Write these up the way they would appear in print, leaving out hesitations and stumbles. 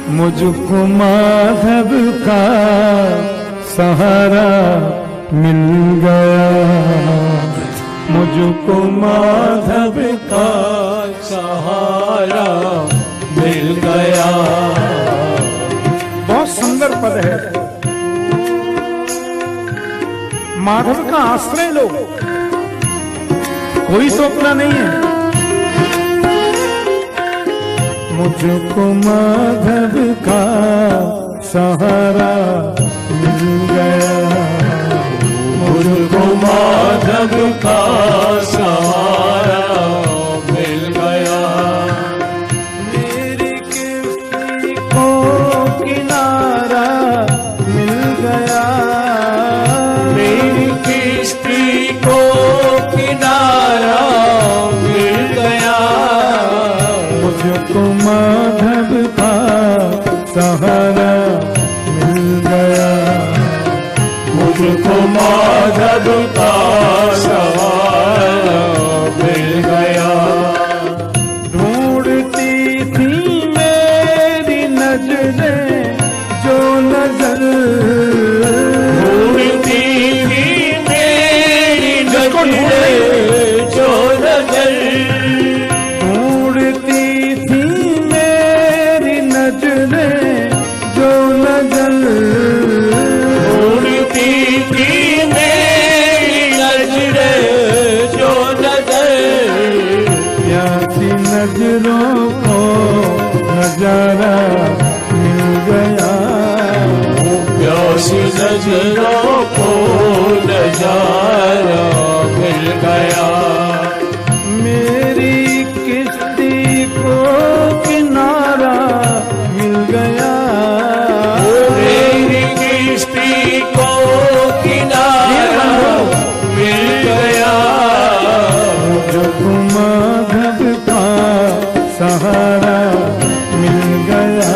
मुझको माधव का सहारा मिल गया, मुझको माधव का सहारा मिल गया। बहुत सुंदर पद है। माधव का आश्रय लो, कोई तो अपना नहीं है। मुझको माधव का सहारा मिल गया, मुझको माधव का सहारा मिल गया। मेरी किस्ती को किनारा मिल गया, मेरी किस्ती को किनारा मिल गया। मुझको माधव का सहारा मिल गया, मुझको माधव का सहारा मिल गया। ढूंढती थी मेरी नजरें जो नजर, ढूंढती थी मेरी नजरें जो नजर, ढूंढती थी मेरी नजरें जो नजर, ढूंढती थी मेरी नजरें जो नजर। प्यासी नजरों को नजारा मिल गया, प्यासी नजरों को नजारा मिल गया। मेरी किस्ती को किनारा मिल गया, मेरी किस्ती को किनारा मिल गया। मुझको माधव का सहारा मिल गया,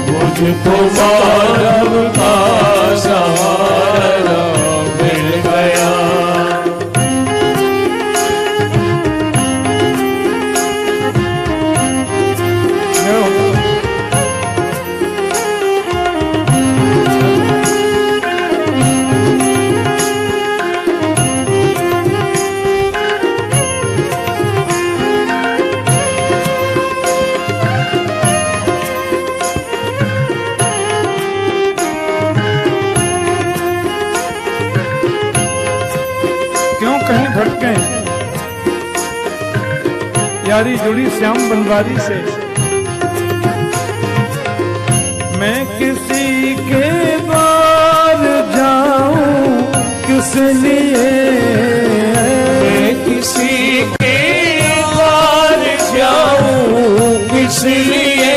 मुझको माधव का सहारा मिल गया। क्यों कहीं भटके यारी जुड़ी श्याम बनवारी से। मैं किसी के द्वार जाऊं किस लिए, मैं किसी के द्वार जाऊं किस लिए,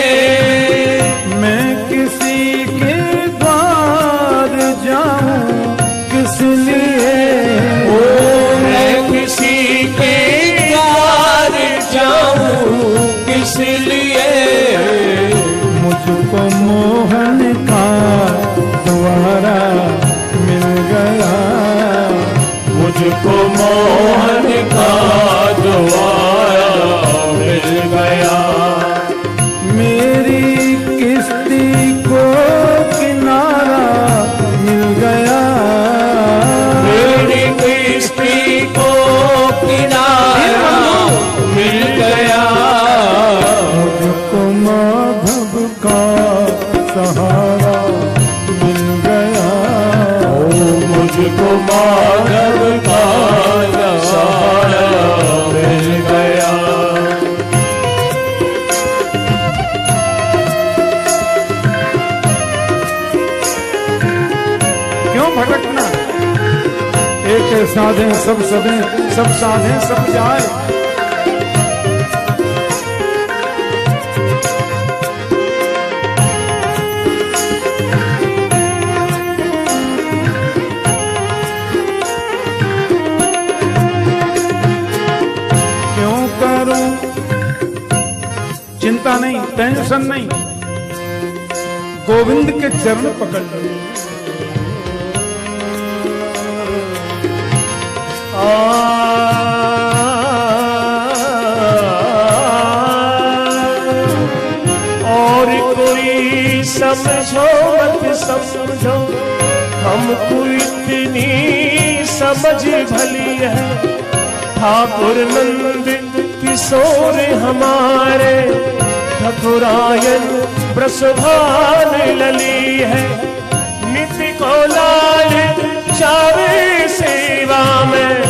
मैं किसी के द्वार जाऊं किस लिए, ओ मैं किसी के द्वार जाऊं किस लिए। मुझको मोहन का द्वारा मिल गया, मुझको मोहन का द्वारा मिल गया। मेरी किस्ती को किनारा मिल गया, मेरी किस्ती को किनारा मिल गया। मुझको माधव का सहारा मिल गया, मुझको माधव का सहारा मिल गया। क्यों भटकना, एक साधे सब सदे, सब साधे सब जाए। क्यों करूं चिंता नहीं, टेंशन नहीं, गोविंद के चरण पकड़ लो। और समझो मत समझो, हमको इतनी समझ भली है। ठाकुर नंद किशोर हमारे, ठकुरायन ब्रसभान लली है। नित्य को लाल चावे सेवा में,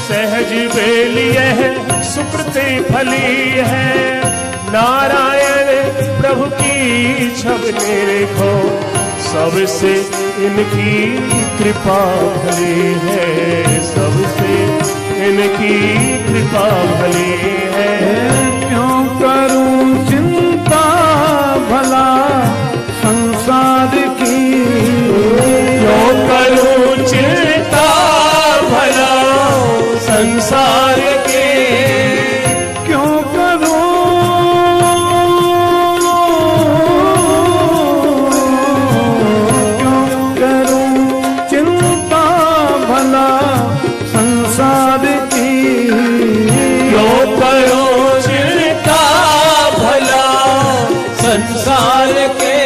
सहज बेलिए सुकृति फली है। नारायण प्रभु की छब देखो, सबसे इनकी कृपा भली है, सबसे इनकी कृपा भली है। क्यों करूं चिंता भला संसार की, क्यों करूं चिंता भला संसार के, क्यों करूं चिंता भला संसार की, क्यों करूं चिंता भला संसार के।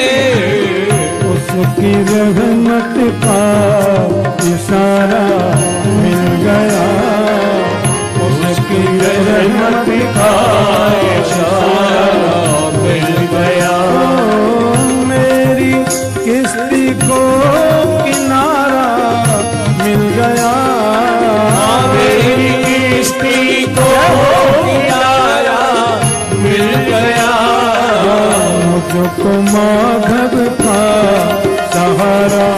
उसकी रहमत का इशारा मिल गया, उसकी रहमत का इशारा मिल गया। मेरी किस्ती को किनारा मिल गया, मेरी किस्ती को किनारा मिल गया। मुझको माधव का सहारा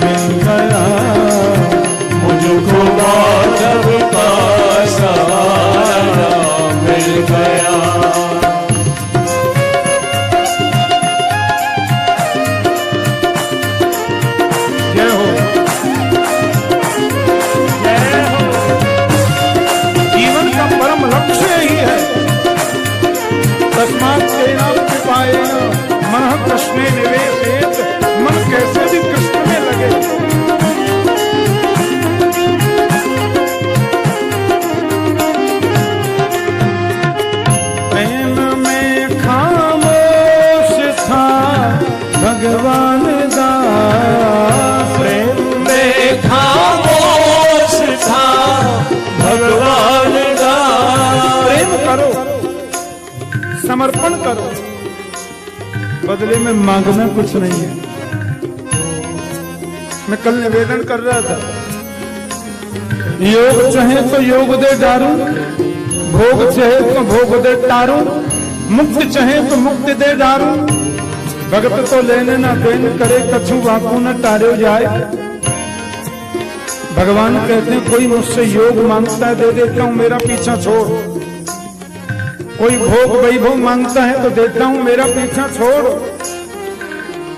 मिल गया, मुझको माधव का सहारा मिल गया। जय हो, जय हो। जीवन का परम लक्ष्य ही है। तस्मात् तेनां कृपायेन मनः कृष्णे निवेशेत, मन कैसे भी कृष्ण में लगे। प्रेम में खामोश था भगवान दास, प्रेम में खामोश था भगवान दास। प्रेम करो, समर्पण करो, बदले में मांगना कुछ नहीं है। मैं कल निवेदन कर रहा था, योग चाहे तो योग दे डारू, भोग चाहे तो भोग दे टारू, मुक्त चाहे तो मुक्त दे डारू। भगत तो लेने ना देन करे, कछु बापू न टारे जाए। भगवान कहते हैं कोई मुझसे योग मांगता है दे देता हूं, मेरा पीछा छोड़। कोई भोग वैभव मांगता है तो देता हूं, मेरा पीछा छोड़।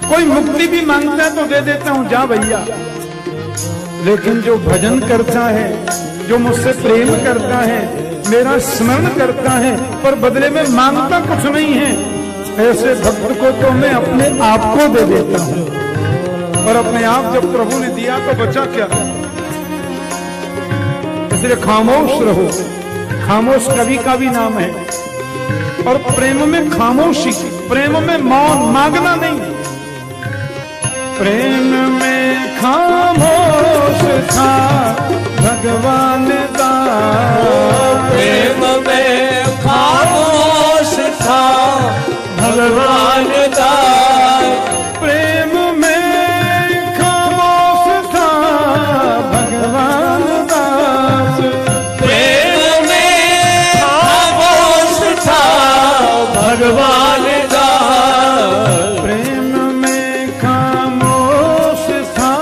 कोई मुक्ति भी मांगता है तो दे देता हूं, जा भैया। लेकिन जो भजन करता है, जो मुझसे प्रेम करता है, मेरा स्मरण करता है, पर बदले में मांगता कुछ नहीं है, ऐसे भक्त को तो मैं अपने आप को दे देता हूं। और अपने आप जब प्रभु ने दिया तो बचा क्या। इसलिए खामोश रहो। खामोश कवि का भी नाम है। और प्रेम में खामोशी, प्रेम में मौन, मांगना नहीं। प्रेम में खामोश था भगवान दास, प्रेम में खामोश था भगवान दास। प्रेम में खामोश था भगवान दास, प्रेम में खामोश था भगवान दास। प्रेम में खामोश था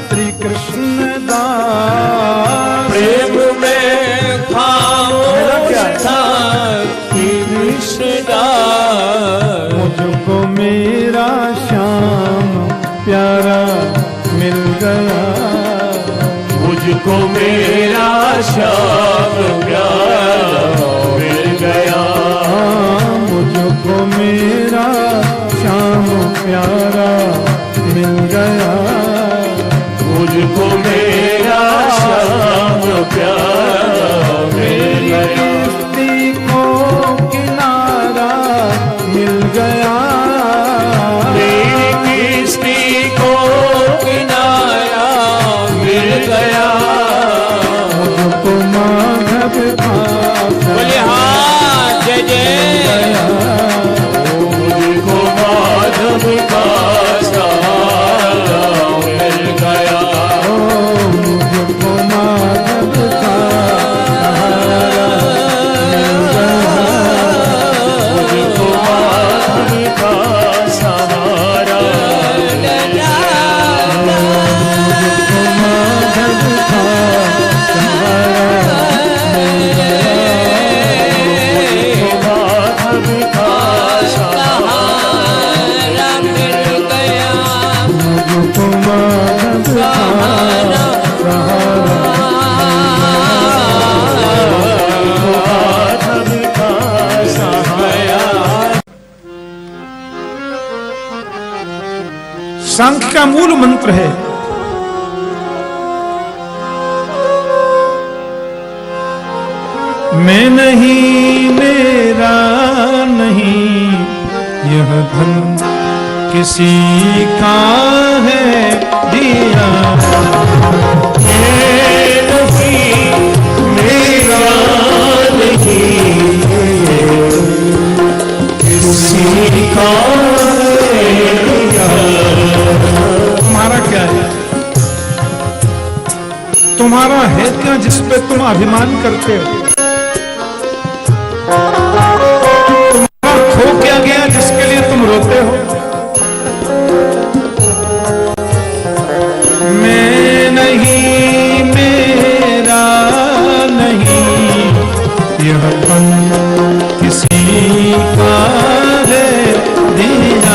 श्री कृष्ण दास। प्रेम में खामोश था श्री कृष्ण दास। मुझको मेरा श्याम प्यारा मिल गया, मुझको मेरा श्याम प्यारा मिल गया। मुझको मेरा श्याम प्यारा मिल गया, मुझको मेरा श्याम प्यारा मिल गया। किस्ती को किनारा मिल गया, सांख्य का मूल मंत्र है। मैं नहीं, मेरा नहीं, यह धन किसी का है दिया। मेरा नहीं, किसी का तुम्हारा क्या है? तुम्हारा है क्या जिस पे तुम अभिमान करते हो? तुम्हारा खो क्या गया जिसके लिए तुम रोते हो? मैं नहीं, मेरा नहीं, यह पन किसी का है दिया।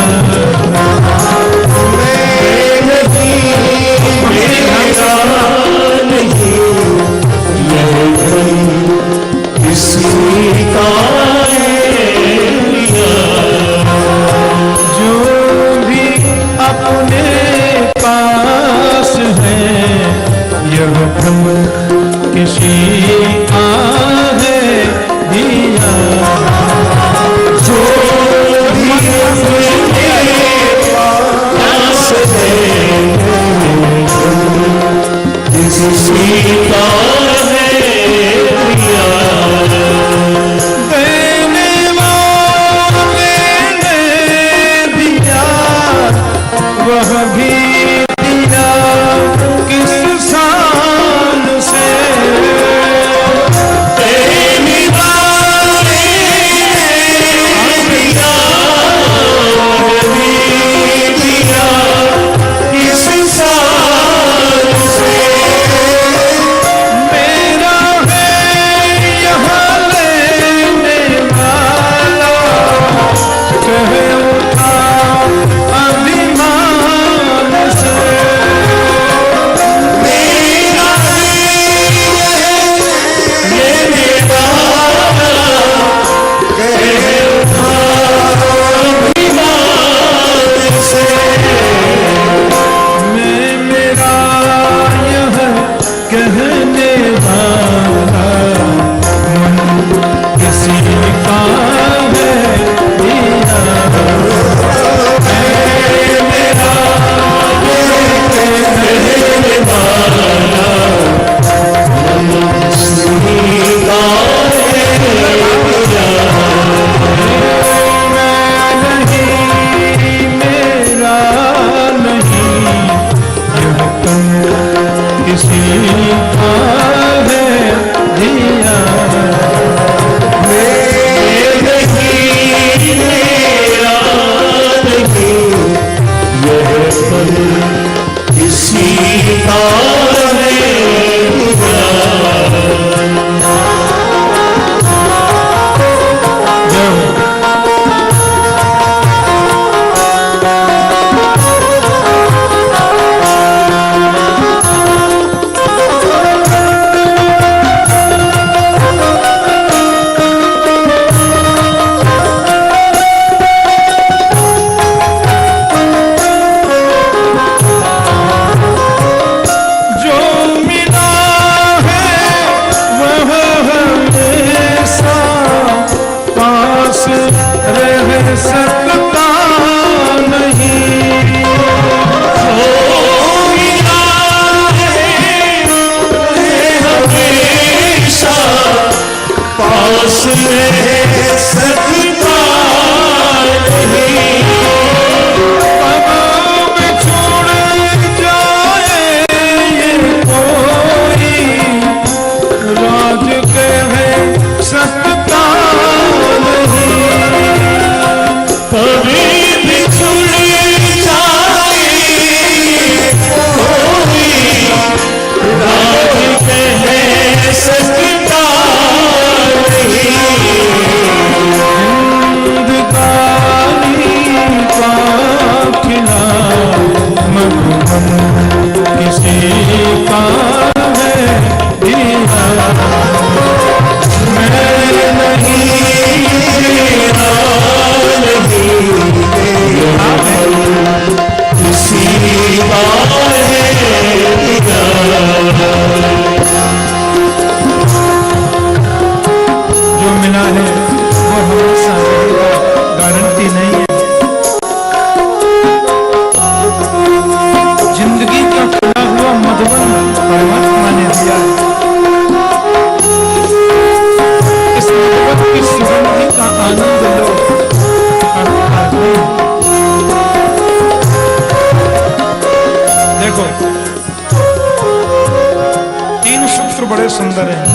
बड़े सुंदर हैं,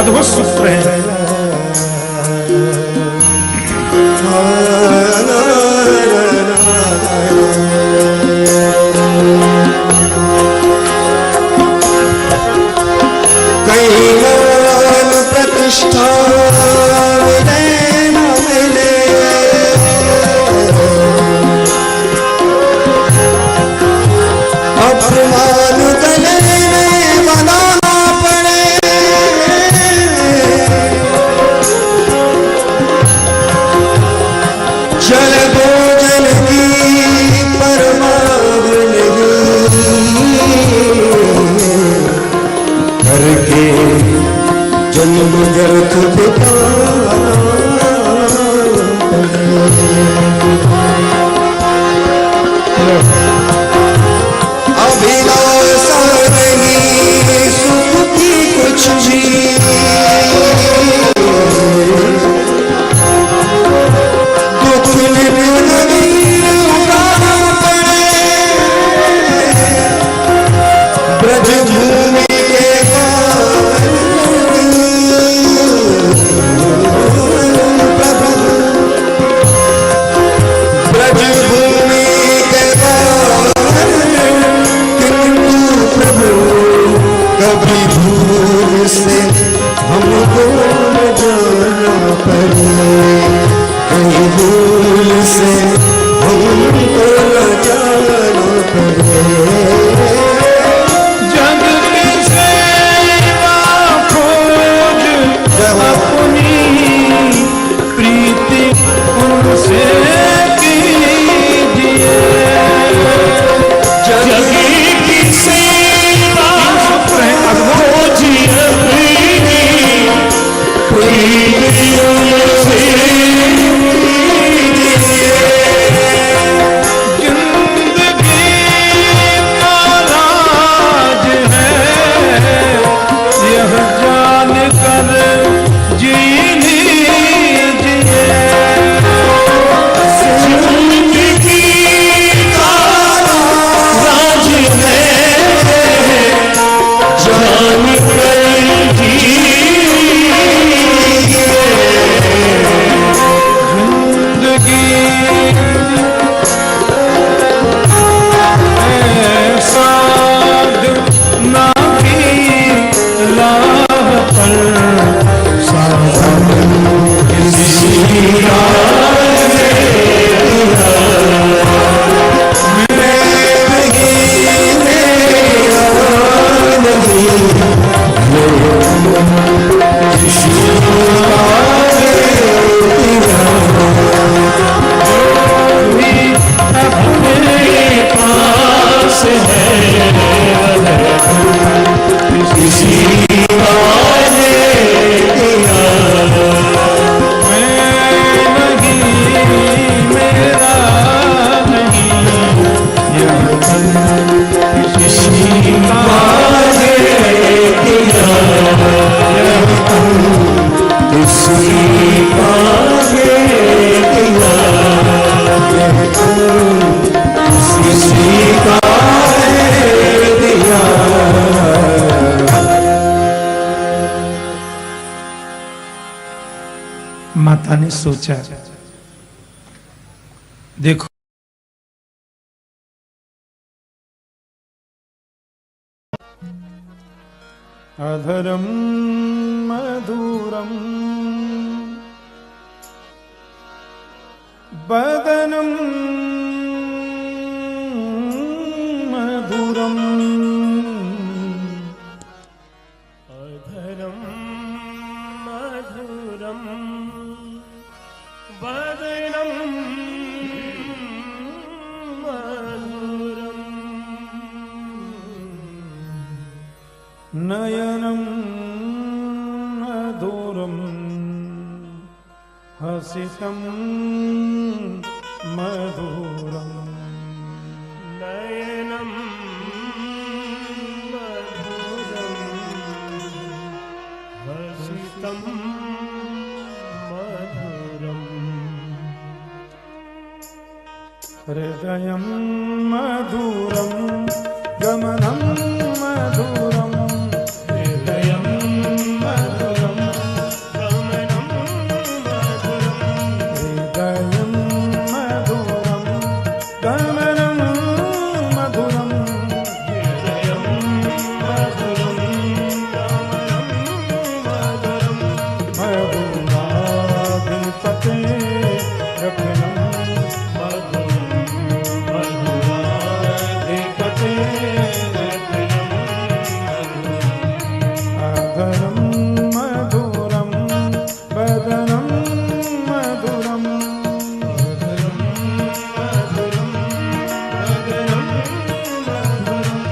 अद्भुत सूत्र है। प्रतिष्ठा जन्म व्यर्थ अभिलाषा नहीं सुख की कुछ भी, दुख ब्रज भूमि के कभी भूल से हमको न जाना पड़े, कहीं भूल से हमको न जाना पड़े। जग की सेवा खोज अपनी प्रीति उनसे कीजिए, जग की सेवा खोज प्रीति उनसे कीजिए। जिंदगी का राज है यह जान कर जी लीजिए, जिंदगी का राज है जान कर जी लीजिए। जिंदगी साध ना की लाभ पर साधन किसी का माता ने सोचा, देखो अधरम मधुरम बदनम मधुरम, अधरम मधुरम बदनम मधुरम, नयनम मधुरम हसितम मधुरम, नयनम मधुरम हसितम मधुरम, हृदयं मधुरं गमनं मधुरम हृदयं मधुरं गमनं मधुरं हृदयं मधुरम गमनं मधुरम हृदयं मधुरं गमनं मधुरं मधुराधिपते रखिलं मधुराधिपते अधरं मधुरं बदनं मधुरम मधुरं मधुरं मधुरं मधुरं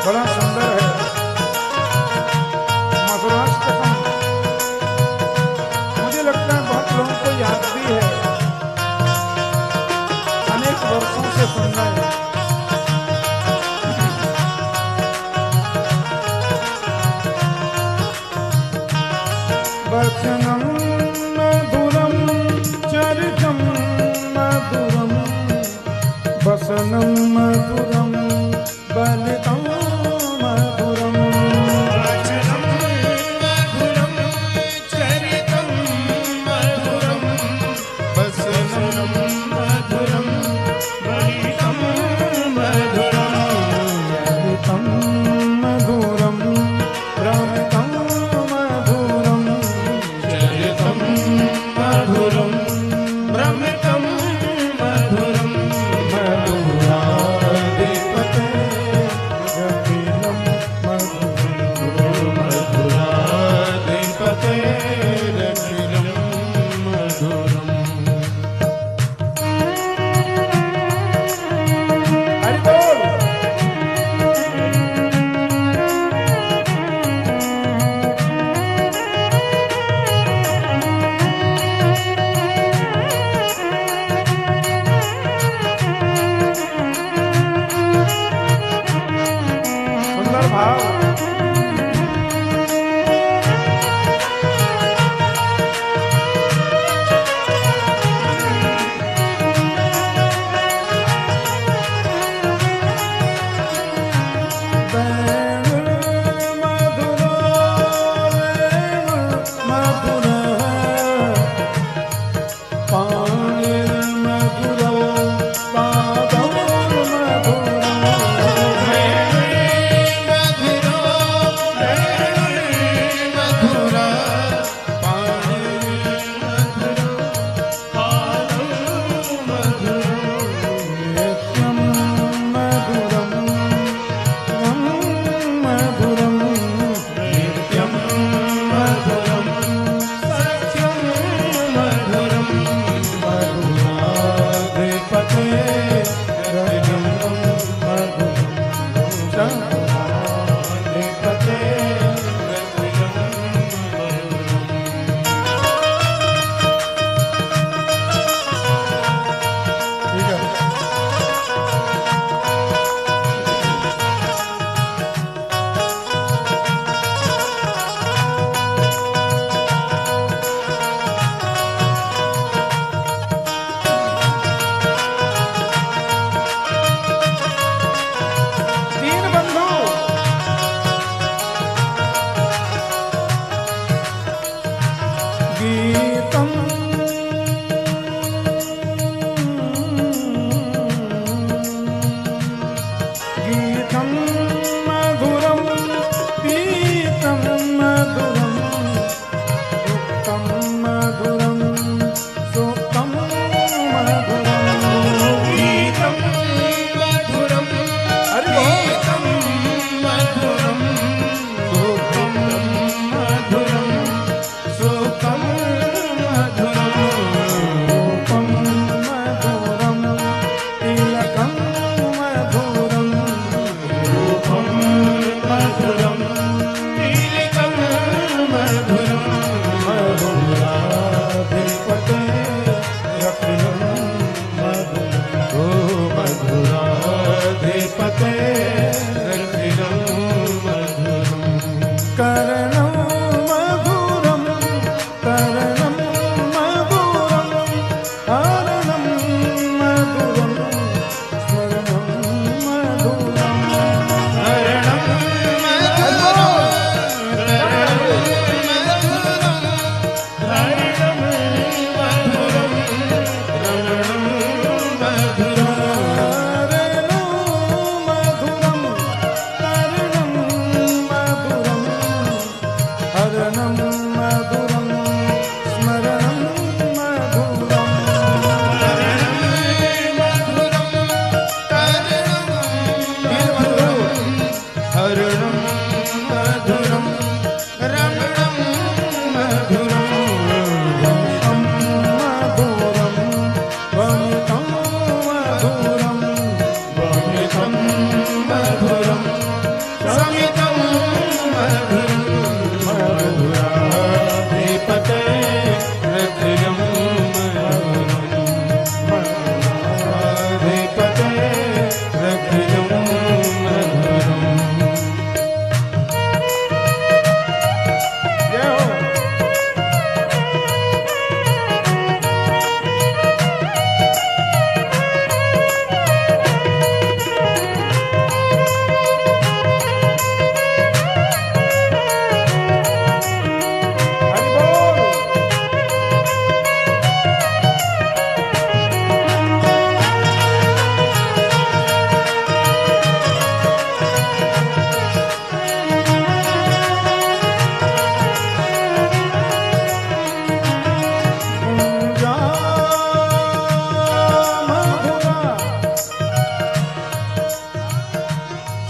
बड़ा सुंदर है मधुराष्टकम। मुझे लगता है बहुत लोगों को याद भी है, अनेक वर्षों से सुनना है। वचनं मधुरं चरितं मधुरं वसनं मधुरं बलितं मधुरं वचनं मधुरं चरितं मधुरं वसनं मधुरं बलितं मधुरं चरितं मधुरं रमितं मधुरं चरितं मधुरं भ्रमितं मधुरं मधुराधिपते रखिलं मधुरं मधुराधिपते रखिलं मधुरम् हरि बोल। सुंदर भाव।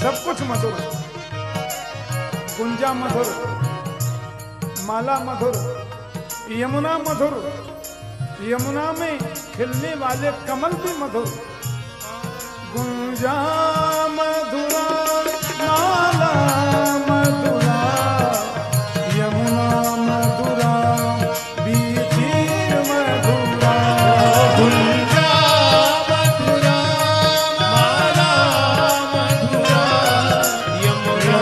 सब कुछ मधुर, गुंजा मधुर, माला मधुर, यमुना मधुर, यमुना में खिलने वाले कमल भी मधुर। गुंजा मधुरा, माला मधुरा, यमुना मधुरा, बीती मधुरा। गुंजा मधुरा, माला मधुरा, यमुना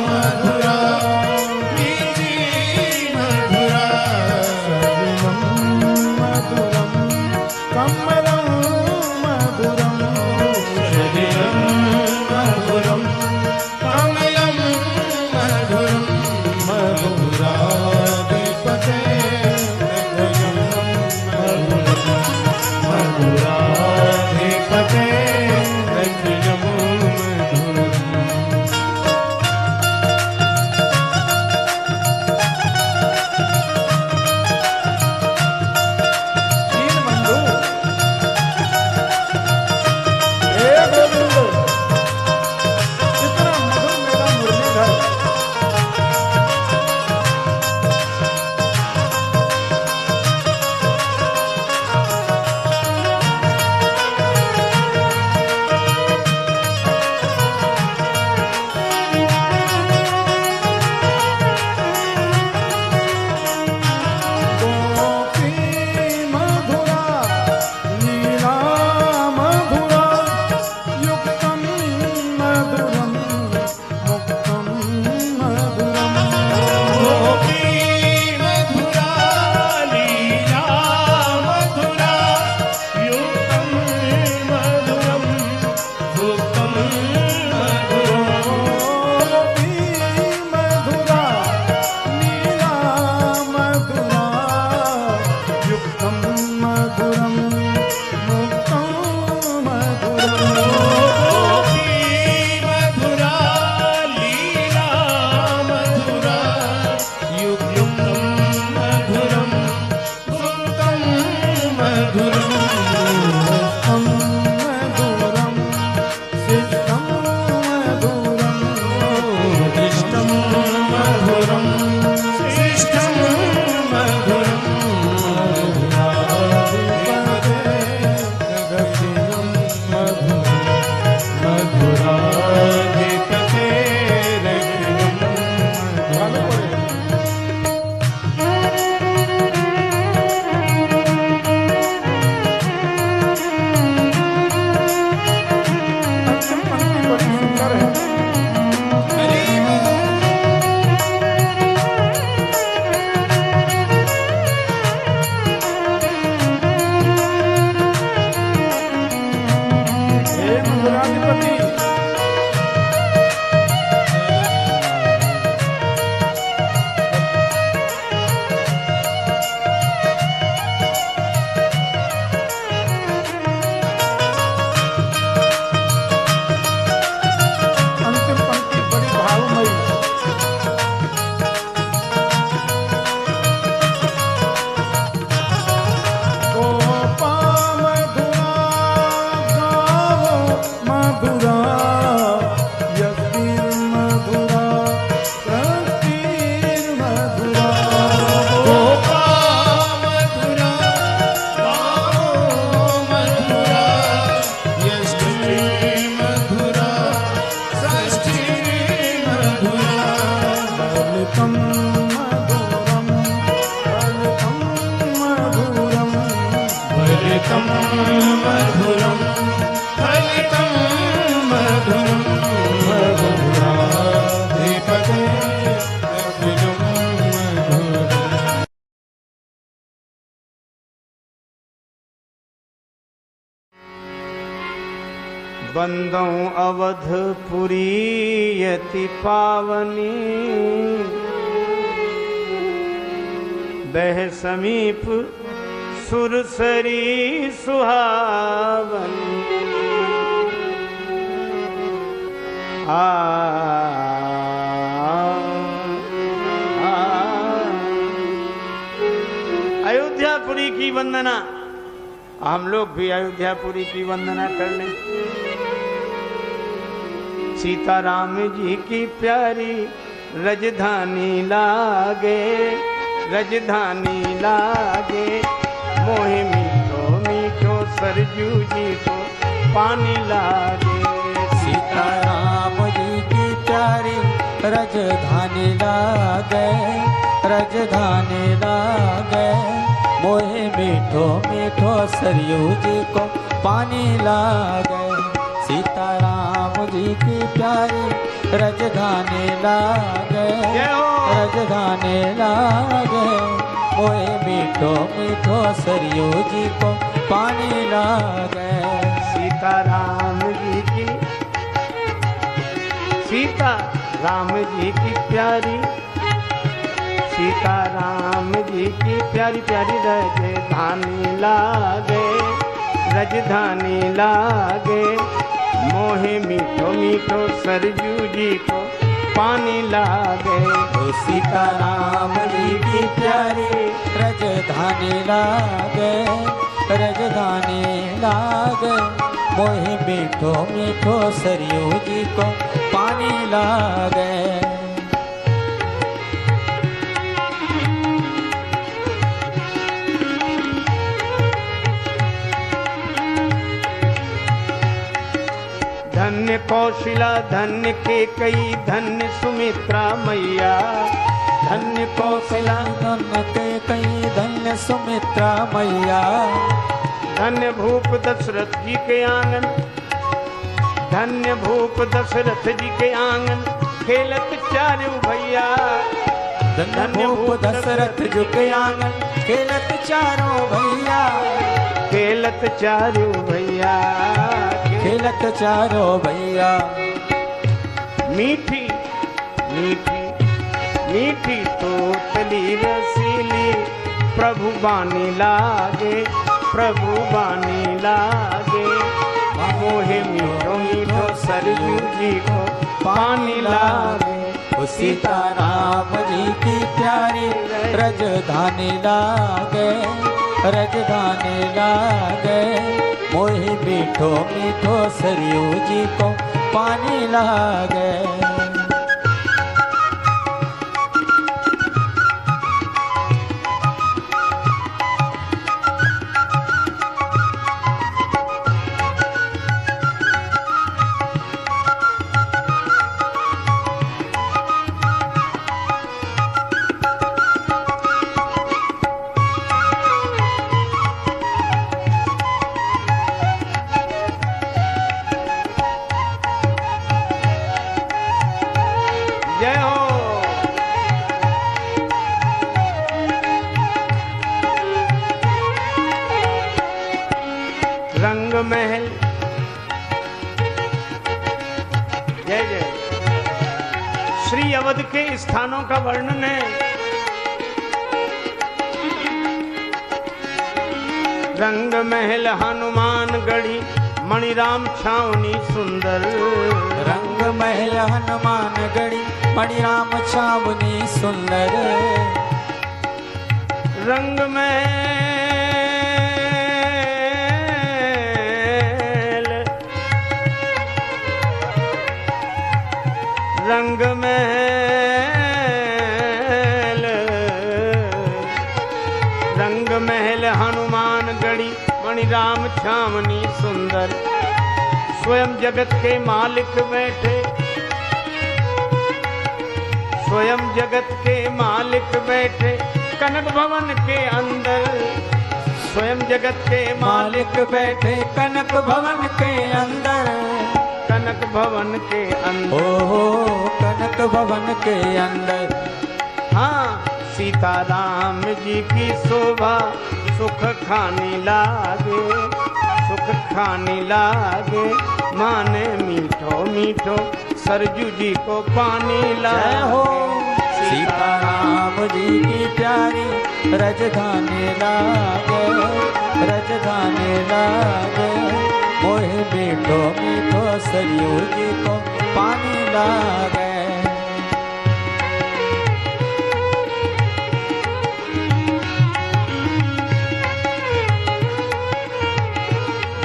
मधुरा, बीजी मधुरा। मधुरम कमलम मधुरम, शरीरं मधुरं, कमलं मधुरं, मधुराधिपते मधुराधिपते रतिरं मधुरम्। दीन बंधु हे गोविंद, कितना मधुर मेरा मुरलीधर। गोपी मधुरा, लीला मधुरा, युक्तं मधुरं, मुक्तं मधुरम्। गोपी मधुरा, लीला मधुरा, युक्तं मधुरं, भुक्तं मधुरम्। गोपी मधुरा, लीला मधुरा, युक्तं मधुरं, मुक्तं मधुरम्। गोपी मधुरा, लीला मधुरा, युक्तं मधुरं, भुक्तं मधुरम्। शिष्टं मधुरं, शिष्टं मधुरं, दिष्टं मधुरं, शिष्टं मधुरं, मधुराधिपते रतिरं मधुरम्। अंतिम पंक्ति बड़ी सुंदर है। हे मधुराधिपति, अंतिम पंक्ति बड़ी भावमयी। गोपा मधुरा, गावो मधुरा, यस्तिर मधुरा, रस्तिर मधुरा। गोपा मधुरा, गावो मधुरा, यष्टि मधुरा, षष्ठी मधुरा। फलितं मधुरं, फलितं मधुरं, फलितं मधुरं, फलितं मधुरं, मधुराधिपते रतिरं मधुरम्। बंदों अवधपुरी यति पावनी, बह समीप सुरसरी सुहावनी। अयोध्यापुरी की वंदना, हम लोग भी अयोध्यापुरी की वंदना कर लें। सीताराम जी की प्यारी रजधानी लागे, रजधानी लागे। मोहे मीठो मीठो सरजू जी को पानी लागे। सीताराम जी की प्यारी रजधानी लागे, रजधानी लागे। मोहे मीठो मीठो सरयू जी को पानी लागे। सीताराम जी की प्यारी रजधानी लागे, रजधानी लागे। मोहे मीठो मीठो सरयू जी को पानी लागे। सीताराम जी की, सीता राम जी की प्यारी, सीताराम जी की प्यारी प्यारी रजधानी लागे, रजधानी लागे। मोहे मीठो मीठो सरजू जी को पानी लागे। सीताराम जी की प्यारी रजधानी लागे, रजधानी लागे। मोहे मीठो मीठो सरयू जी को पानी लागे। धन्य कौशिला धन्य के कई धन्य सुमित्रा मैया। धन्य कौशिला धन्य के कई धन्य सुमित्रा मैया। धन्य भूप दशरथ जी के आंगन, धन्य भूप दशरथ जी के आंगन खेलत चारू भैया। धन्य भूप दशरथ जी के आंगन खेलत चारों भैया, खेलत चारू भैया, खेलत चारों भैया। मीठी मीठी मीठी तोतली रसीली प्रभु बानी लागे, प्रभु बानी लागे। मोहे मीठो मीठो सरयू जी को पानी लागे। सीताराम जी की प्यारी रजधानी लागे, रजधानी लागे। मोहे मीठो मीठो सरयू जी को पानी लागे। जय हो। रंग महल, जय जय। श्री अवध के स्थानों का वर्णन है। रंग महल हनुमान गढ़ी मणिराम छावनी सुंदर। रंग महल हनुमान गढ़ी मणिराम छावनी सुंदर। रंग महल, रंग महल, रंग महल हनुमान गढ़ी मणिराम छावनी सुंदर। स्वयं जगत के मालिक बैठे, स्वयं जगत के मालिक बैठे कनक भवन के अंदर। स्वयं जगत के मालिक बैठे कनक भवन के अंदर। कनक भवन के अंदर, ओ कनक भवन के अंदर। हाँ सीताराम जी की शोभा सुख खानी लागे, सुख खानी लागे। माने मीठो मीठो सरजू जी को पानी लागे। हो सीताराम जी की प्यारी रजधानी लागे, रजधानी लागे। मोहे मीठो मीठो सरयू जी को पानी लागे।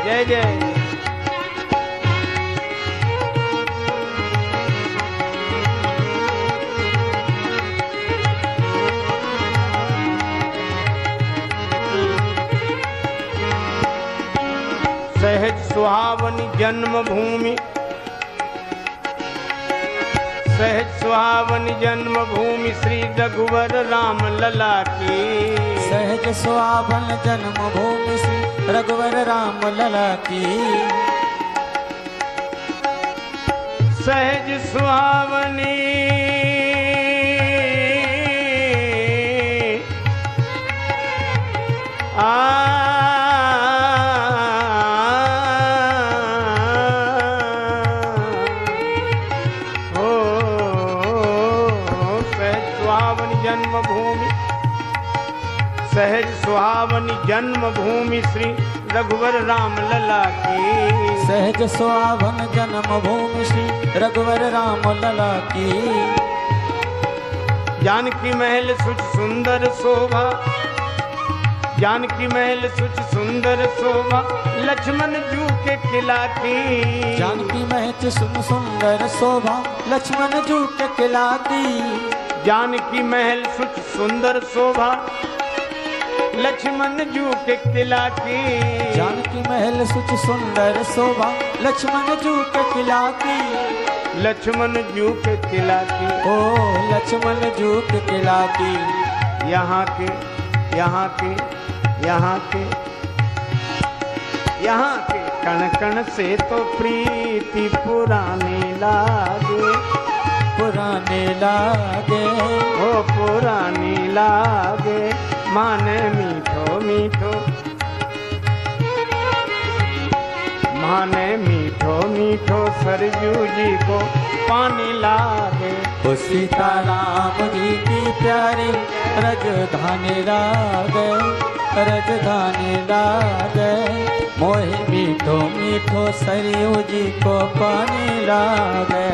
जय जय। सुहावनी जन्मभूमि, सहज सुहावनी जन्मभूमि श्री रघुवर राम लला की। सहज सुहावन जन्मभूमि श्री रघुवर राम लला की। सहज सुहावनी सहज सुहावनी जन्मभूमि श्री रघुवर राम लला की। सहज सुहावन जन्मभूमि श्री रघुवर राम लला की। जानकी महल सुच सुंदर शोभा, जानकी महल सुच सुंदर शोभा लक्ष्मण जू के किला की। जानकी महल सुंदर शोभा लक्ष्मण जू के किला की। जानकी महल सुच सुंदर शोभा लक्ष्मण जू के किला की। जानकी महल सुच सुंदर शोभा लक्ष्मण जू के किला की। लक्ष्मण जू के किला की। ओ लक्ष्मण जू के किला की। यहाँ के यहाँ के यहाँ के यहाँ के कण कण से तो प्रीति पुरानी लागे, पुराने लागे। ओ पुरानी लागे माने मीठो मीठो, माने मीठो मीठो सरजू जी को पानी लागे। ओ सीताराम जी की प्यारी रजधानी लागे, रजधानी लागे। मोहे मीठो मीठो सरयू जी को पानी लागे।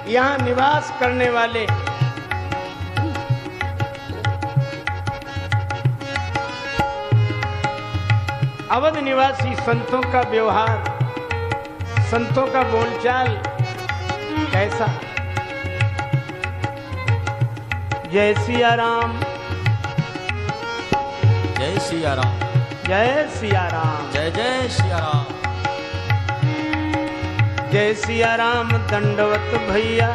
यहाँ निवास करने वाले अवध निवासी संतों का व्यवहार, संतों का बोलचाल कैसा? जय सिया राम, जय सिया राम, जय सिया राम, जय जय सिया राम। जय सिया राम दंडवत भैया,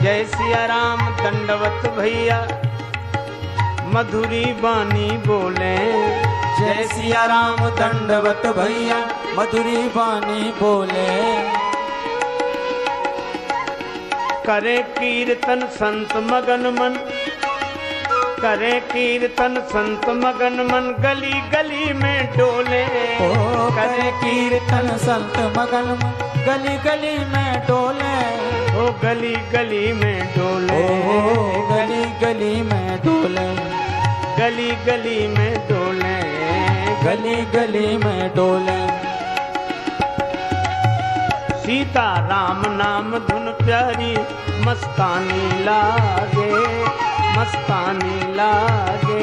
जय सिया राम दंडवत भैया। मधुरी बानी बोले, जय सिया राम दंडवत भैया। मधुरी बानी बोले। करे कीर्तन संत मगन मन, करे कीर्तन संत मगन मन। गली गली में डोले, ओ करे कीर्तन संत मगन मन। गली गली में डोले, ओ गली गली में डोले, ओ गली गली में डोले। गली गली में डोले, गली गली में डोले। सीता राम नाम धुन प्यारी मस्तानी लागे, मस्तानी लागे।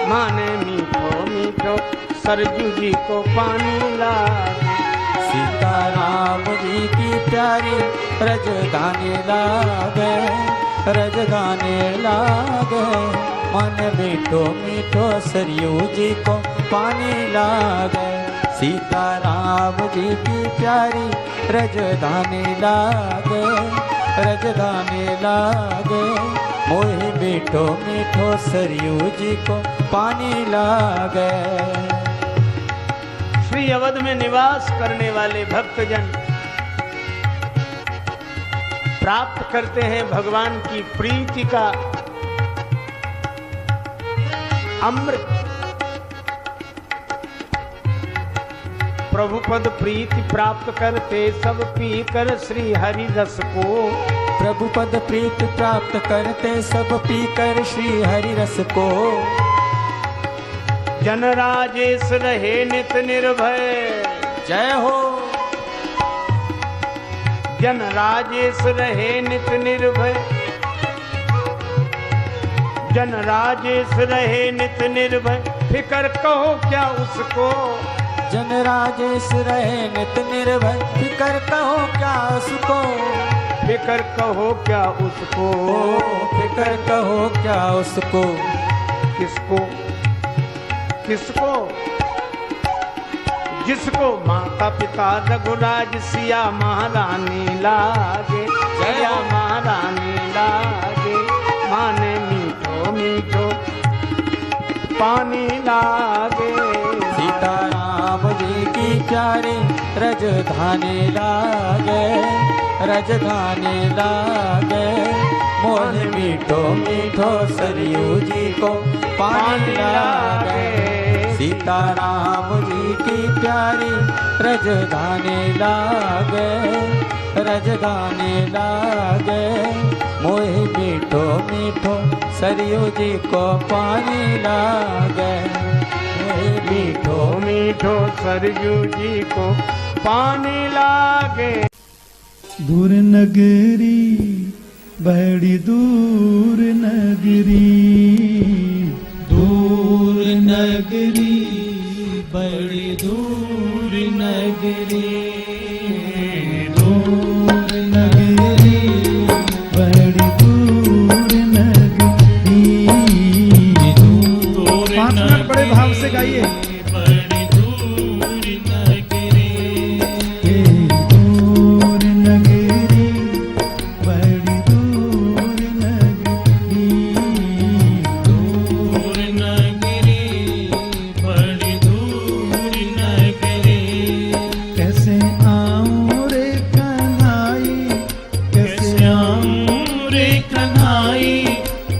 माने मीठो मीठो सरजू जी को पानी लागे। सीता राम जी की प्यारी रजधानी लागे, रजधानी लागे। मन मीठो मीठो सरयू जी को पानी लागे। सीता राम जी की प्यारी रजधानी लागे, रजधानी लागे। मोहे मीठो मीठो सरयू जी को पानी लागे। श्री अवध में निवास करने वाले भक्तजन प्राप्त करते हैं भगवान की प्रीति का अमृत। प्रभु पद प्रीति प्राप्त करते सब पी कर श्री हरि रस को। प्रभु पद प्रीत प्राप्त करते सब पीकर श्री हरि रस को। जन राजेश रहे नित निर्भय। जय हो। जन राजेश रहे नित निर्भय। जन राजेश रहे नित निर्भय, फिकर कहो क्या उसको। जन राजेश रहे नित निर्भय, फिकर कहो क्या उसको। फिकर कहो क्या उसको। फिकर कहो क्या उसको। किसको? किसको? जिसको माता पिता रघुराज सिया महारानी लागे। सिया महारानी लागे, माने मीठो मीठो पानी लागे। सीताराम जी की प्यारी रजधानी लागे। रजधानी लागे, मोह मीठो मीठो सरयू जी को पानी लागे। सीताराम जी की प्यारी रजधानी लागे। रजधानी लागे, मोह मीठो मीठो सरयू जी को पानी लागे। मीठो मीठो सरयू जी को पानी लागे। दूर नगरी बड़ी दूर नगरी। दूर नगरी बड़ी दूर नगरी। दूर नगरी बड़ी दूर नगरी। दूर 5 मिनट बड़े भाव से गाइए। बड़ी दूर नगरी।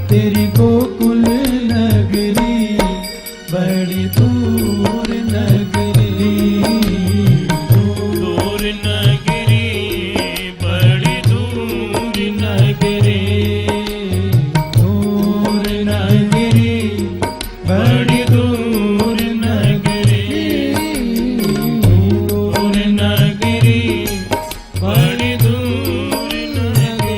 तेरी गोकुल नगरी बड़ी दूर नगरी। दूर नगरी बड़ी दूर नगरी। दूर नगरी बड़ी दूर नगरी। दूर नगरी बड़ी दूर नगरी।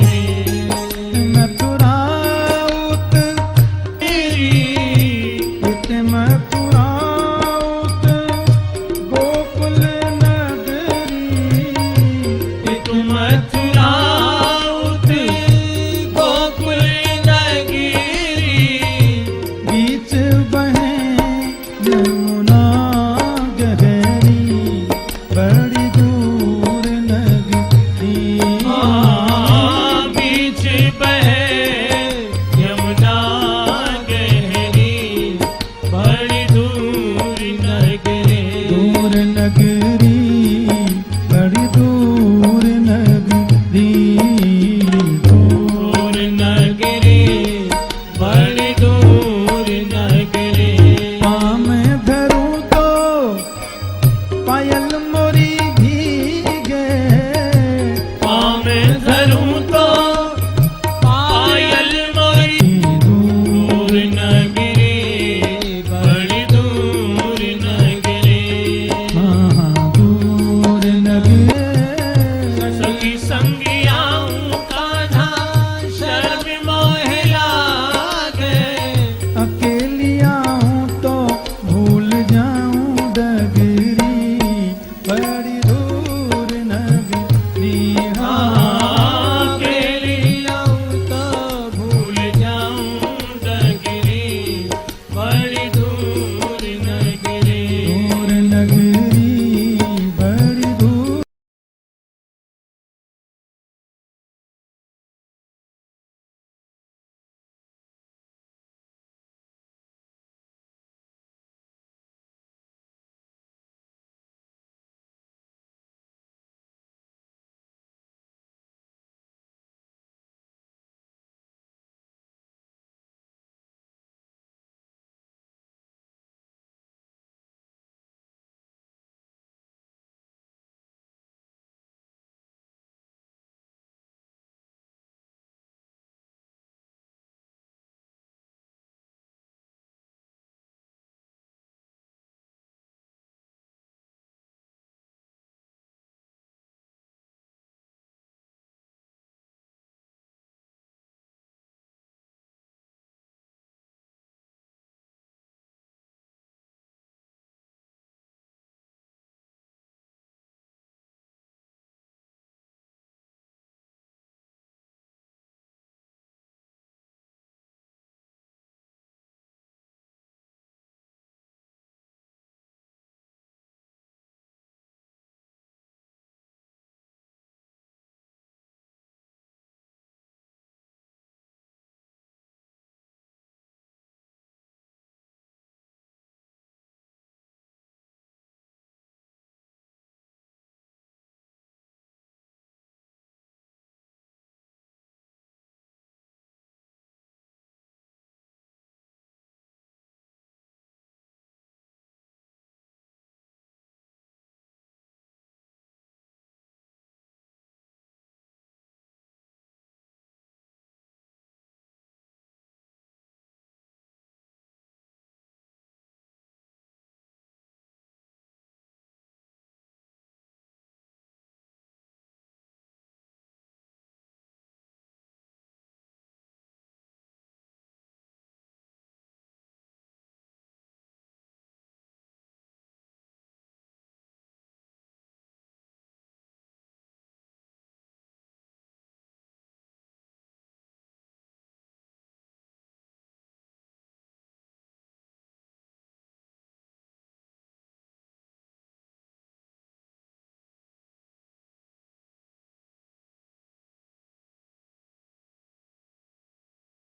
दूर नगरी